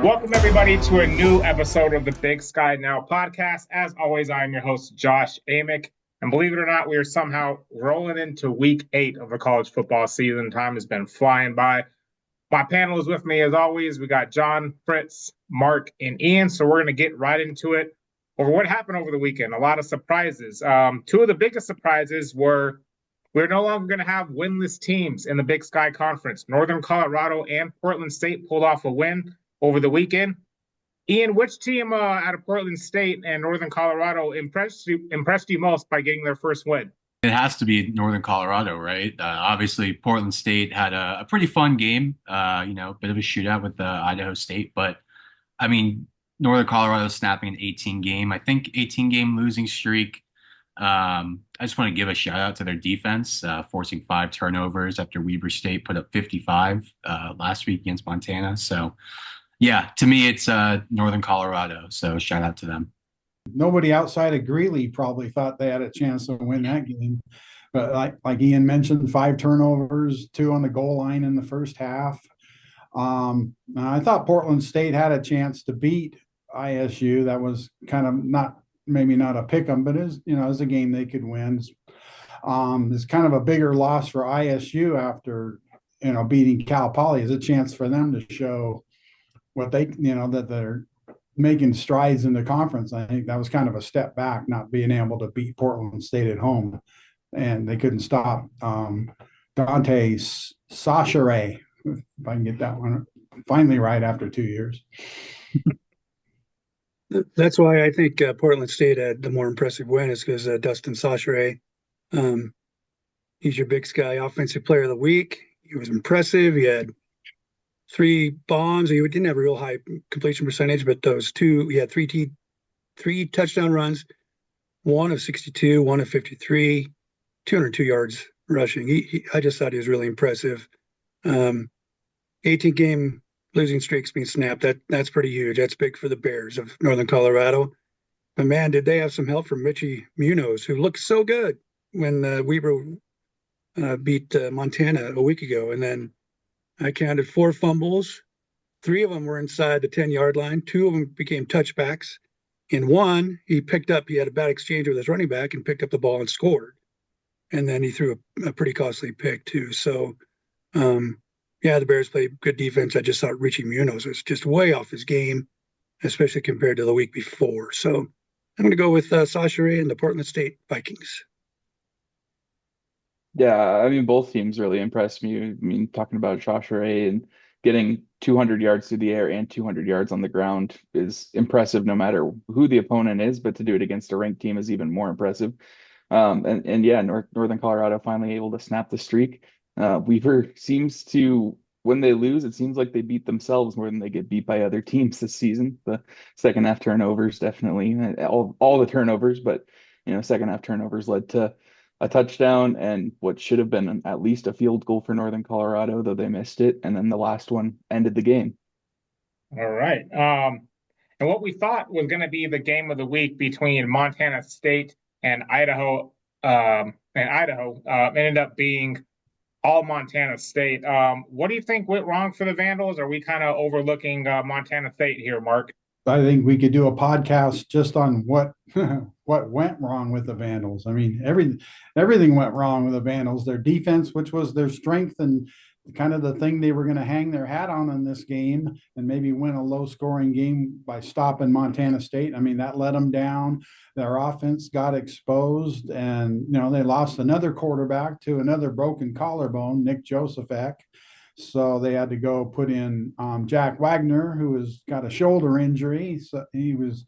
Welcome, everybody, to a new episode of the Big Sky Now podcast. As always, I am your host, Josh Amick. And believe it or not, we are somehow rolling into week 8 of the college football season. Time has been flying by. My panel is with me, as always. We got John, Fritz, Mark, and Ian. So we're going to get right into it. Over what happened over the weekend, a lot of surprises. Two of the biggest surprises were we're no longer going to have winless teams in the Big Sky Conference. Northern Colorado and Portland State pulled off a win over the weekend. Ian, which team out of Portland State and Northern Colorado impressed you most by getting their first win? It has to be Northern Colorado, right? Obviously, Portland State had a pretty fun game, a bit of a shootout with Idaho State. But, I mean, Northern Colorado snapping an 18-game, I think 18-game losing streak. I just want to give a shout out to their defense, forcing 5 turnovers after Weber State put up 55 last week against Montana. So, yeah, to me, it's Northern Colorado. So shout out to them. Nobody outside of Greeley probably thought they had a chance to win that game. But like Ian mentioned, 5 turnovers, 2 on the goal line in the first half. I thought Portland State had a chance to beat ISU. That was kind of maybe not a pick 'em, but is a game they could win. It's kind of a bigger loss for ISU after beating Cal Poly. Is a chance for them to show what that they're making strides in the conference. I think that was kind of a step back, not being able to beat Portland State at home, and they couldn't stop Dante Sachere, if I can get that one finally right after 2 years. That's why I think Portland State had the more impressive win, is because Dustin Sachere, he's your Big Sky Offensive Player of the Week. He was impressive. He had 3 bombs. He didn't have a real high completion percentage, but those 2, he had 3 touchdown runs, 1 of 62, 1 of 53, 202 yards rushing. I just thought he was really impressive. 18-game losing streaks being snapped. That's pretty huge. That's big for the Bears of Northern Colorado. But man, did they have some help from Richie Munoz, who looked so good when Weber beat Montana a week ago. And then I counted 4 fumbles. 3 of them were inside the 10-yard line. 2 of them became touchbacks. In 1, he had a bad exchange with his running back and picked up the ball and scored. And then he threw a pretty costly pick too. So, the Bears played good defense. I just thought Richie Munoz was just way off his game, especially compared to the week before. So I'm going to go with Sachere and the Portland State Vikings. Yeah, I mean, both teams really impressed me. I mean, talking about Shakeup and getting 200 yards through the air and 200 yards on the ground is impressive no matter who the opponent is, but to do it against a ranked team is even more impressive. Northern Colorado finally able to snap the streak. Weaver seems to, when they lose, it seems like they beat themselves more than they get beat by other teams this season. The second half turnovers, definitely, all the turnovers, but second half turnovers led to a touchdown and what should have been at least a field goal for Northern Colorado, though they missed it. And then the last one ended the game. All right. And what we thought was going to be the game of the week between Montana State and Idaho, ended up being all Montana State. What do you think went wrong for the Vandals? Are we kind of overlooking Montana State here, Mark? I think we could do a podcast just on what went wrong with the Vandals. I mean, everything went wrong with the Vandals. Their defense, which was their strength and kind of the thing they were going to hang their hat on in this game and maybe win a low-scoring game by stopping Montana State. I mean, that let them down. Their offense got exposed, and they lost another quarterback to another broken collarbone, Nick Josephek. So they had to go put in Jack Wagner, who has got a shoulder injury. So he was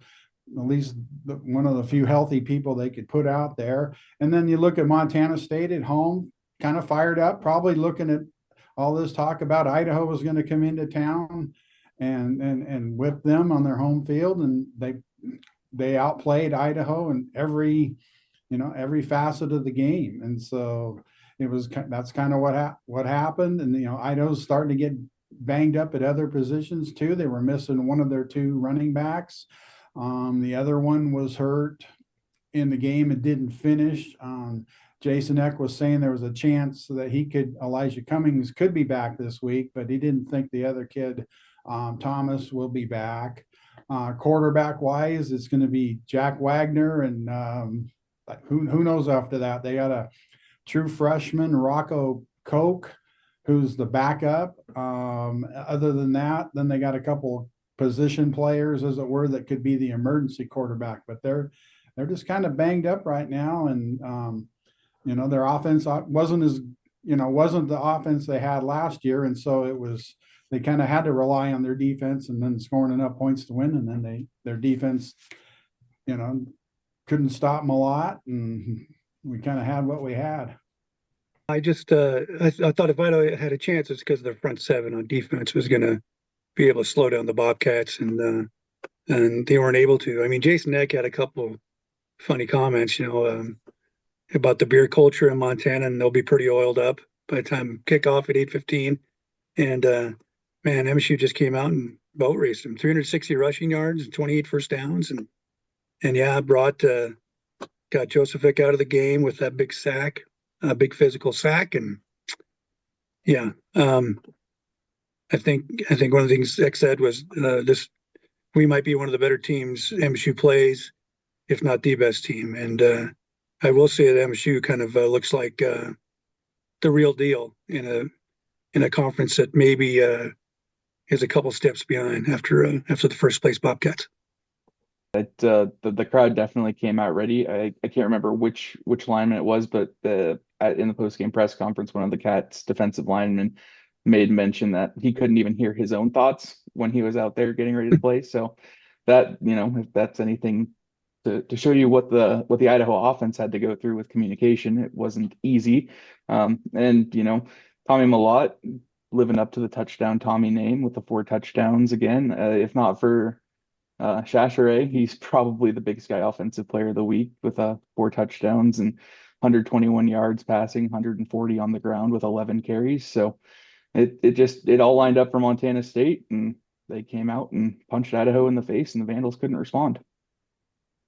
at least one of the few healthy people they could put out there. And then you look at Montana State at home, kind of fired up, probably looking at all this talk about Idaho was going to come into town and whip them on their home field. And they outplayed Idaho in every facet of the game. And so that's kind of what happened. And Idaho's starting to get banged up at other positions too. They were missing one of their 2 running backs. The other one was hurt in the game and didn't finish. Jason Eck was saying there was a chance that Elijah Cummings could be back this week, but he didn't think the other kid Thomas will be back. Quarterback wise, it's going to be Jack Wagner, and who knows after that. They got a true freshman, Rocco Koch, who's the backup. Other than that, then they got a couple position players, as it were, that could be the emergency quarterback, but they're just kind of banged up right now. And their offense wasn't the offense they had last year, and so they kind of had to rely on their defense and then scoring enough points to win. And then their defense, couldn't stop them a lot, and we kind of had what we had. I just I thought if Idaho had a chance, it's because their front seven on defense was going to be able to slow down the Bobcats, and they weren't able to. I mean, Jason Eck had a couple funny comments, about the beer culture in Montana, and they'll be pretty oiled up by the time kickoff at 8:15. And man, MSU just came out and boat raced them, 360 rushing yards and 28 first downs, and yeah, got Josephic out of the game with that big sack, a big physical sack, and yeah, I think one of the things X said was we might be one of the better teams MSU plays, if not the best team. And I will say that MSU kind of looks like the real deal in a conference that maybe is a couple steps behind after the first place Bobcats. The crowd definitely came out ready. I can't remember which lineman it was, but in the post-game press conference, one of the Cats defensive linemen made mention that he couldn't even hear his own thoughts when he was out there getting ready to play. So that, if that's anything to show you what the Idaho offense had to go through with communication, it wasn't easy. And Tommy Mellott living up to the touchdown Tommy name with the 4 touchdowns again. If not for Shashere, he's probably the Big Sky Offensive Player of the Week with 4 touchdowns and 121 yards passing, 140 on the ground with 11 carries. So it all lined up for Montana State, and they came out and punched Idaho in the face, and the Vandals couldn't respond.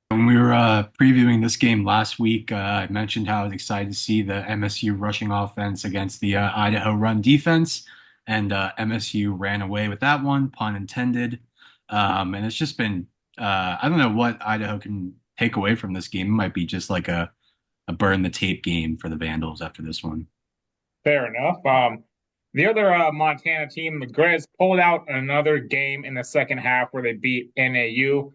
When we were previewing this game last week, I mentioned how I was excited to see the MSU rushing offense against the Idaho run defense, and MSU ran away with that one, pun intended. And it's just been, I don't know what Idaho can take away from this game. It might be just like a burn the tape game for the Vandals after this one. Fair enough. The other Montana team, the Grizz, pulled out another game in the second half where they beat NAU.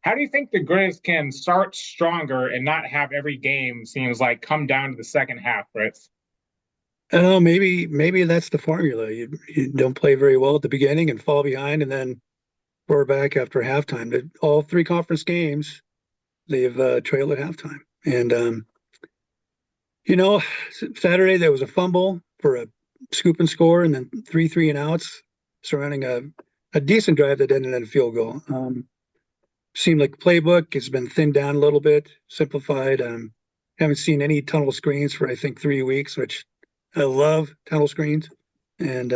How do you think the Grizz can start stronger and not have every game seems like come down to the second half, Fritz? Oh, maybe that's the formula. You don't play very well at the beginning and fall behind, and then roar back after halftime. All 3 conference games, they've trailed at halftime. And Saturday there was a fumble for a scoop and score, and then 3 and outs surrounding a decent drive that ended in a field goal. Seemed like playbook has been thinned down a little bit, simplified. Haven't seen any tunnel screens for I think 3 weeks, which I love tunnel screens. And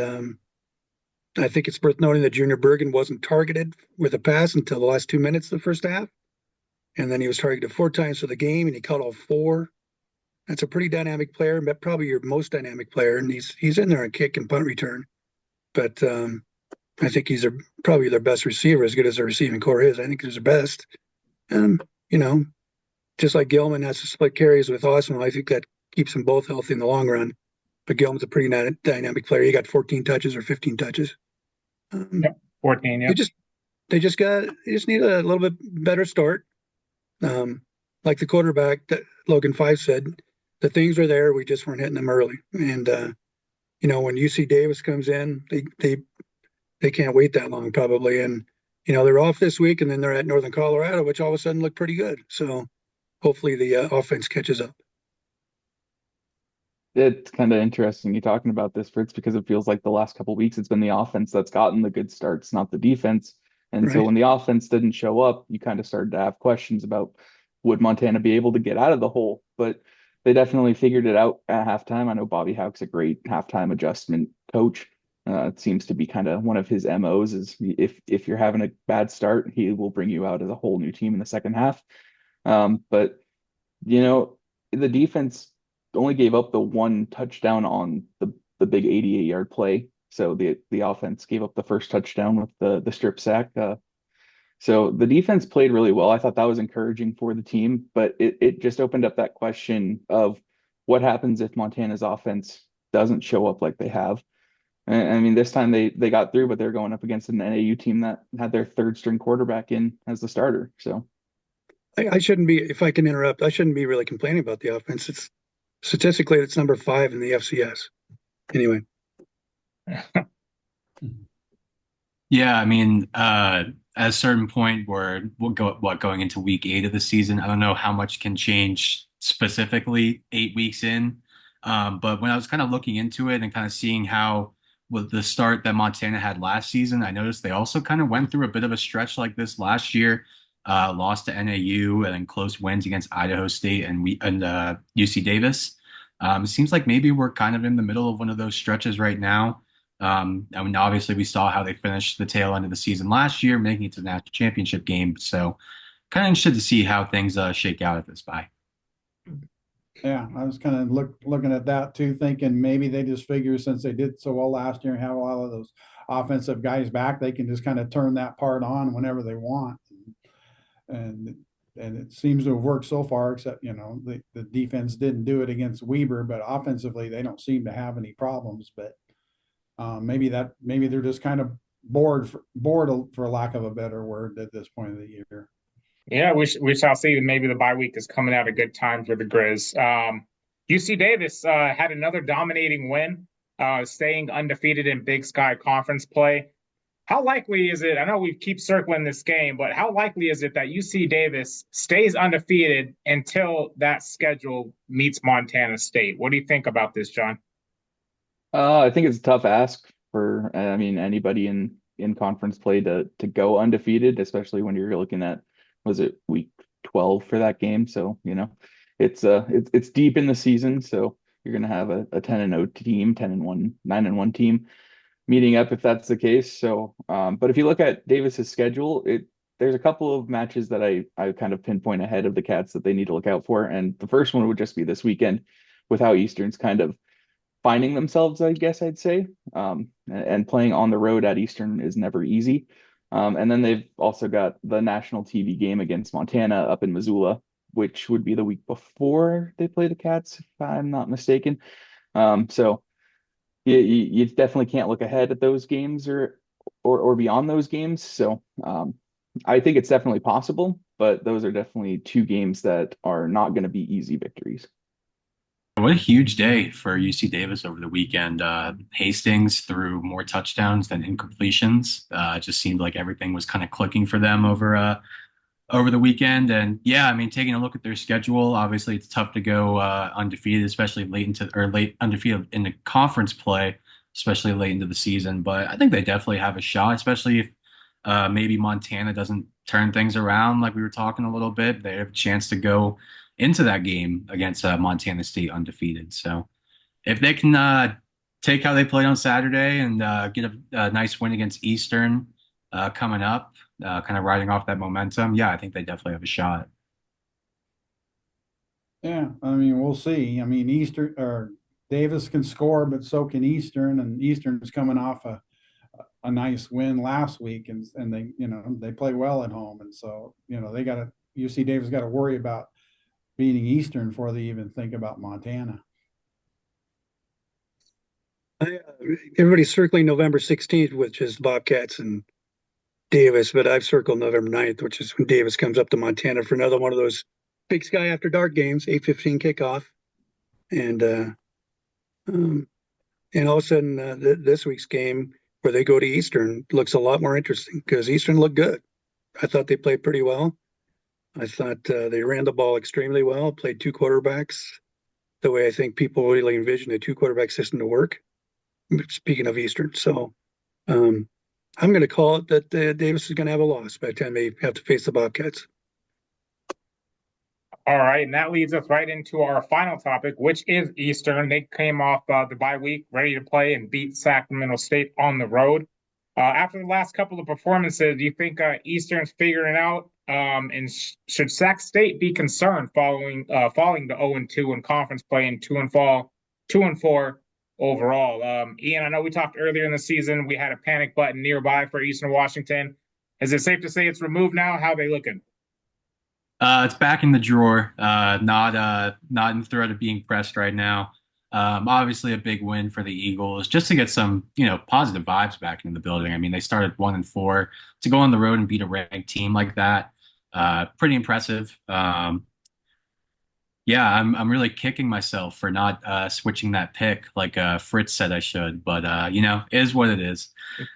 I think it's worth noting that Junior Bergen wasn't targeted with a pass until the last 2 minutes of the first half. And then he was targeted 4 times for the game, and he caught all 4. That's a pretty dynamic player, but probably your most dynamic player. And he's in there on kick and punt return. But I think he's probably their best receiver, as good as their receiving core is. I think he's the best. Just like Gilman has to split carries with Osmo, I think that keeps them both healthy in the long run. But Gilman's a pretty dynamic player. He got 14 touches or 15 touches. 14, yeah. They just need a little bit better start. Like the quarterback that Logan Fife said, the things are there. We just weren't hitting them early. And when UC Davis comes in, they can't wait that long probably. And they're off this week, and then they're at Northern Colorado, which all of a sudden looked pretty good. So hopefully the offense catches up. It's kind of interesting you talking about this, Fritz, because it feels like the last couple of weeks it's been the offense that's gotten the good starts, not the defense. And so Right. when the offense didn't show up, you kind of started to have questions about would Montana be able to get out of the hole? But they definitely figured it out at halftime. I know Bobby Houck's a great halftime adjustment coach. It seems to be kind of one of his MOs is if you're having a bad start, he will bring you out as a whole new team in the second half. But the defense only gave up the 1 touchdown on the big 88-yard play. So the offense gave up the first touchdown with the strip sack. So the defense played really well. I thought that was encouraging for the team, but it just opened up that question of what happens if Montana's offense doesn't show up like they have. And I mean, this time they got through, but they're going up against an NAU team that had their third string quarterback in as the starter. So I shouldn't be, if I can interrupt, I shouldn't be really complaining about the offense. It's statistically, it's number 5 in the FCS. Anyway. Yeah, I mean, at a certain point where going into week 8 of the season, I don't know how much can change specifically 8 weeks in. But when I was kind of looking into it and kind of seeing how with the start that Montana had last season, I noticed they also kind of went through a bit of a stretch like this last year. Lost to NAU and then close wins against Idaho State and UC Davis. It seems like maybe we're kind of in the middle of one of those stretches right now. I mean, obviously, we saw how they finished the tail end of the season last year, making it to the national championship game. So, kind of interested to see how things shake out at this bye. Yeah, I was kind of looking at that too, thinking maybe they just figure since they did so well last year and have a lot of those offensive guys back, they can just kind of turn that part on whenever they want. And it seems to have worked so far, except, the defense didn't do it against Weber, but offensively they don't seem to have any problems. But maybe they're just kind of bored for lack of a better word at this point of the year. Yeah, we shall see. Maybe the bye week is coming at a good time for the Grizz. UC Davis had another dominating win, staying undefeated in Big Sky Conference play. How likely is it? I know we keep circling this game, but how likely is it that UC Davis stays undefeated until that schedule meets Montana State? What do you think about this, John? I think it's a tough ask for, I mean, anybody in conference play to go undefeated, especially when you're looking at, was it week 12 for that game? So, it's deep in the season. So you're going to have a 10-0 team, 10-1, 9-1 team meeting up if that's the case. So, but if you look at Davis's schedule, there's a couple of matches that I kind of pinpoint ahead of the Cats that they need to look out for. And the first one would just be this weekend with how Eastern's kind of finding themselves, I guess I'd say. And playing on the road at Eastern is never easy. And then they've also got the national TV game against Montana up in Missoula, which would be the week before they play the Cats, if I'm not mistaken. So you definitely can't look ahead at those games or beyond those games. So I think it's definitely possible, but those are definitely 2 games that are not going to be easy victories. What a huge day for UC Davis over the weekend. Hastings threw more touchdowns than incompletions. It just seemed like everything was kind of clicking for them over the weekend. And yeah, I mean, taking a look at their schedule, obviously it's tough to go undefeated, especially late undefeated in the conference play, especially late into the season. But I think they definitely have a shot, especially if maybe Montana doesn't turn things around like we were talking a little bit. They have a chance to go into that game against Montana State undefeated. So if they can take how they played on Saturday and get a nice win against Eastern coming up, kind of riding off that momentum, yeah, I think they definitely have a shot. Yeah, I mean, we'll see. I mean, Eastern or Davis can score, but so can Eastern, and Eastern's coming off a nice win last week, and they they play well at home, and so they got to UC Davis got to worry about beating Eastern before they even think about Montana. Everybody's circling November 16th, which is Bobcats and Davis, but I've circled November 9th, which is when Davis comes up to Montana for another one of those Big Sky After Dark games, 8:15 kickoff. And all of a sudden, this week's game where they go to Eastern looks a lot more interesting because Eastern looked good. I thought they played pretty well. I thought they ran the ball extremely well, played 2 quarterbacks the way I think people really envision a 2-quarterback system to work. Speaking of Eastern. So I'm going to call it that Davis is going to have a loss by the time they have to face the Bobcats. All right, and that leads us right into our final topic, which is Eastern. They came off the bye week, ready to play and beat Sacramento State on the road. After the last couple of performances, do you think Eastern's figuring it out? And should Sac State be concerned falling to 0-2 in conference play and 2-4 overall. Ian, I know we talked earlier in the season. We had a panic button nearby for Eastern Washington. Is it safe to say it's removed now? How are they looking? It's back in the drawer. Not in threat of being pressed right now. Obviously a big win for the Eagles, just to get some, positive vibes back into the building. I mean, they started 1-4 to go on the road and beat a ranked team like that. Pretty impressive. Yeah, I'm really kicking myself for not switching that pick like Fritz said I should, but it is what it is.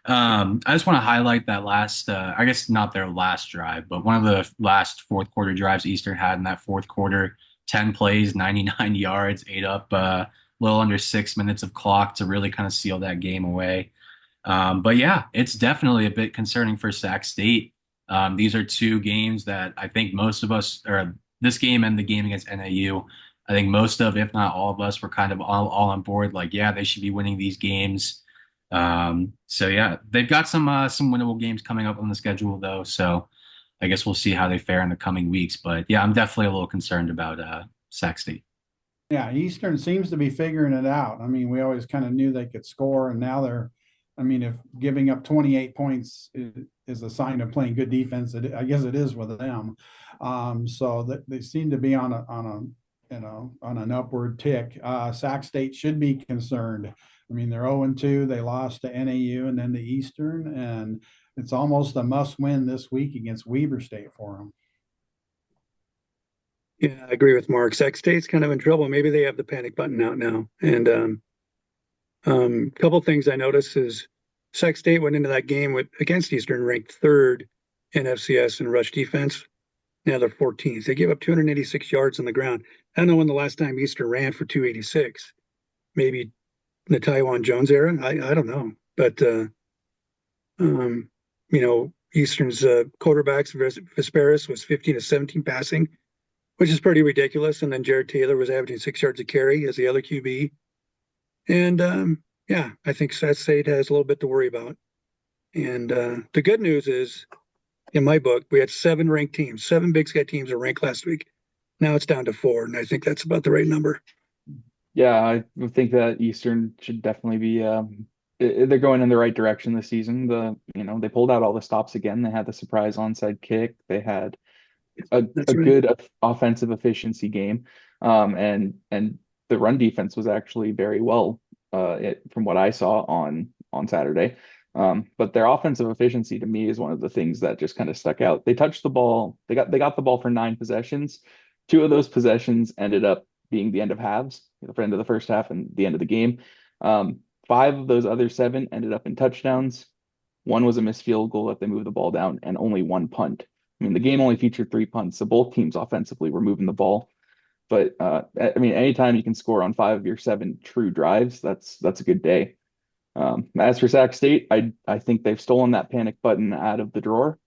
I just want to highlight that last, I guess not their last drive, but one of the last fourth quarter drives Eastern had in that fourth quarter. 10 plays, 99 yards, ate up a little under 6 minutes of clock to really kind of seal that game away. But yeah, it's definitely a bit concerning for Sac State. These are two games that I think most of us, or this game and the game against NAU, I think most of, if not all of us, were kind of all on board. Like, yeah, they should be winning these games. So yeah, they've got some winnable games coming up on the schedule though. So I guess we'll see how they fare in the coming weeks. But yeah, I'm definitely a little concerned about Sac State. Yeah, Eastern seems to be figuring it out. I mean, we always kind of knew they could score, and now if giving up 28 points is a sign of playing good defense, I guess it is with them. So that they seem to be on an upward tick. Sac State should be concerned. I mean, they're 0-2. They lost to NAU and then to Eastern, and it's almost a must-win this week against Weber State for them. Yeah, I agree with Mark. Sac State's kind of in trouble. Maybe they have the panic button out now. And a couple things I noticed is Sac State went into that game against Eastern ranked third in FCS in rush defense. Now they're 14th. They gave up 286 yards on the ground. I don't know when the last time Eastern ran for 286. Maybe in the Taiwan Jones era. I don't know. But Eastern's quarterbacks, Vesperis was 15 to 17 passing, which is pretty ridiculous. And then Jared Taylor was averaging 6 yards a carry as the other QB. And I think Sac State has a little bit to worry about. And the good news is, in my book, we had 7 ranked teams. 7 Big Sky teams are ranked last week. Now it's down to 4, and I think that's about the right number. Yeah, I think that Eastern should definitely be. They're going in the right direction this season. They pulled out all the stops again. They had the surprise onside kick. They had a good offensive efficiency game, and the run defense was actually very well from what I saw on Saturday. But their offensive efficiency to me is one of the things that just kind of stuck out. They touched the ball. They got the ball for 9 possessions. 2 of those possessions ended up being the end of halves, the end of the first half and the end of the game. 5 of those other 7 ended up in touchdowns. 1 was a missed field goal that they moved the ball down, and only 1 punt. I mean, the game only featured 3 punts, so both teams offensively were moving the ball. But anytime you can score on 5 of your 7 true drives, that's a good day. As for Sac State, I think they've stolen that panic button out of the drawer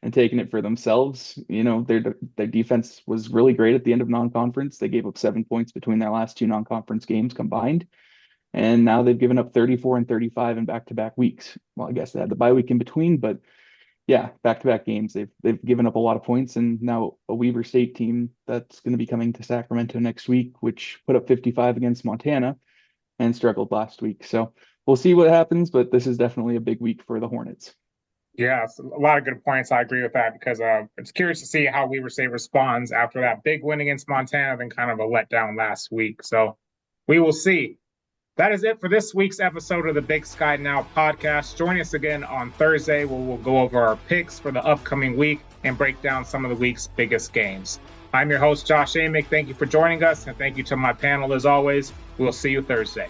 and taken it for themselves. Their defense was really great at the end of non-conference. They gave up 7 points between their last 2 non-conference games combined. And now they've given up 34 and 35 in back-to-back weeks. Well, I guess they had the bye week in between, but yeah, back-to-back games. They've given up a lot of points, and now a Weber State team that's going to be coming to Sacramento next week, which put up 55 against Montana and struggled last week. So we'll see what happens, but this is definitely a big week for the Hornets. Yeah, it's a lot of good points. I agree with that because it's curious to see how Weber State responds after that big win against Montana, then kind of a letdown last week. So we will see. That is it for this week's episode of the Big Sky Now podcast. Join us again on Thursday where we'll go over our picks for the upcoming week and break down some of the week's biggest games. I'm your host, Josh Amick. Thank you for joining us, and thank you to my panel as always. We'll see you Thursday.